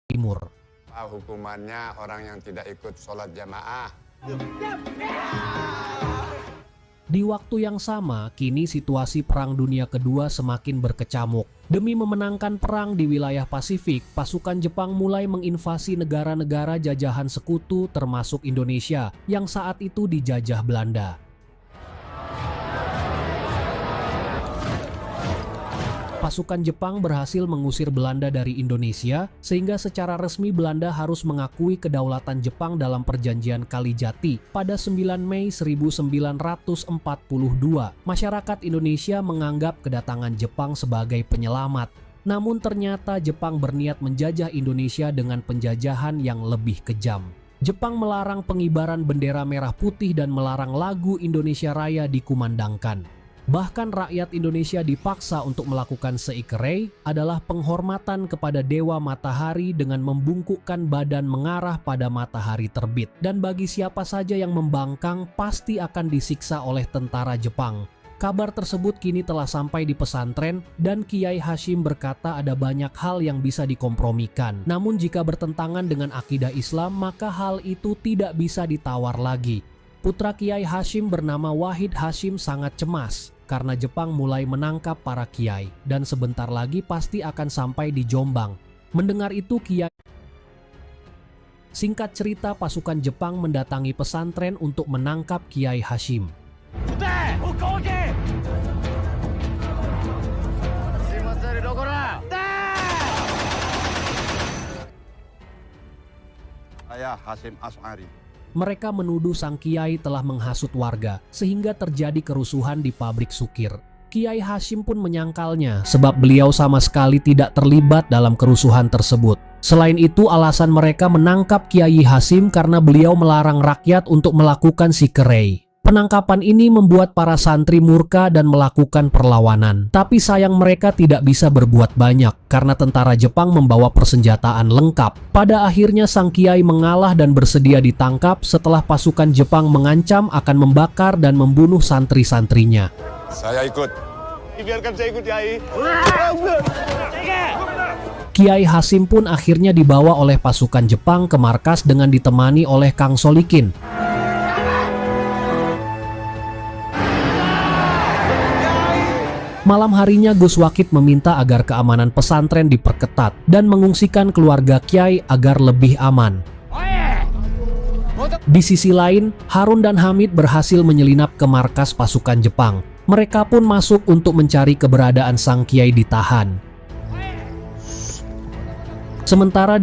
Timur. Hukumannya orang yang tidak ikut sholat jamaah. Di waktu yang sama, kini situasi Perang Dunia Kedua semakin berkecamuk. Demi memenangkan perang di wilayah Pasifik, pasukan Jepang mulai menginvasi negara-negara jajahan sekutu termasuk Indonesia yang saat itu dijajah Belanda. Pasukan Jepang berhasil mengusir Belanda dari Indonesia, sehingga secara resmi Belanda harus mengakui kedaulatan Jepang dalam Perjanjian Kalijati pada 9 Mei 1942. Masyarakat Indonesia menganggap kedatangan Jepang sebagai penyelamat. Namun ternyata Jepang berniat menjajah Indonesia dengan penjajahan yang lebih kejam. Jepang melarang pengibaran bendera merah putih dan melarang lagu Indonesia Raya dikumandangkan. Bahkan rakyat Indonesia dipaksa untuk melakukan seikerei adalah penghormatan kepada Dewa Matahari dengan membungkukkan badan mengarah pada matahari terbit. Dan bagi siapa saja yang membangkang pasti akan disiksa oleh tentara Jepang. Kabar tersebut kini telah sampai di pesantren dan Kiai Hashim berkata ada banyak hal yang bisa dikompromikan. Namun jika bertentangan dengan akidah Islam maka hal itu tidak bisa ditawar lagi. Putra Kiai Hashim bernama Wahid Hashim sangat cemas karena Jepang mulai menangkap para kiai dan sebentar lagi pasti akan sampai di Jombang. Mendengar itu Kiai. Singkat cerita, pasukan Jepang mendatangi pesantren untuk menangkap Kiai Hashim. Saya Hashim Ash'ari. Mereka menuduh sang kiai telah menghasut warga, sehingga terjadi kerusuhan di pabrik sukir. Kiai Hashim pun menyangkalnya, sebab beliau sama sekali tidak terlibat dalam kerusuhan tersebut. Selain itu, alasan mereka menangkap Kiai Hashim karena beliau melarang rakyat untuk melakukan sikerei. Penangkapan ini membuat para santri murka dan melakukan perlawanan. Tapi sayang mereka tidak bisa berbuat banyak karena tentara Jepang membawa persenjataan lengkap. Pada akhirnya sang kiai mengalah dan bersedia ditangkap setelah pasukan Jepang mengancam akan membakar dan membunuh santri-santrinya. Saya ikut. Biarkan saya ikut, Kiai. Kiai Hashim pun akhirnya dibawa oleh pasukan Jepang ke markas dengan ditemani oleh Kang Solikin. Malam harinya Gus Wakid meminta agar keamanan pesantren diperketat dan mengungsikan keluarga Kiai agar lebih aman. Di sisi lain, Harun dan Hamid berhasil menyelinap ke markas pasukan Jepang. Mereka pun masuk untuk mencari keberadaan sang Kiai ditahan. Sementara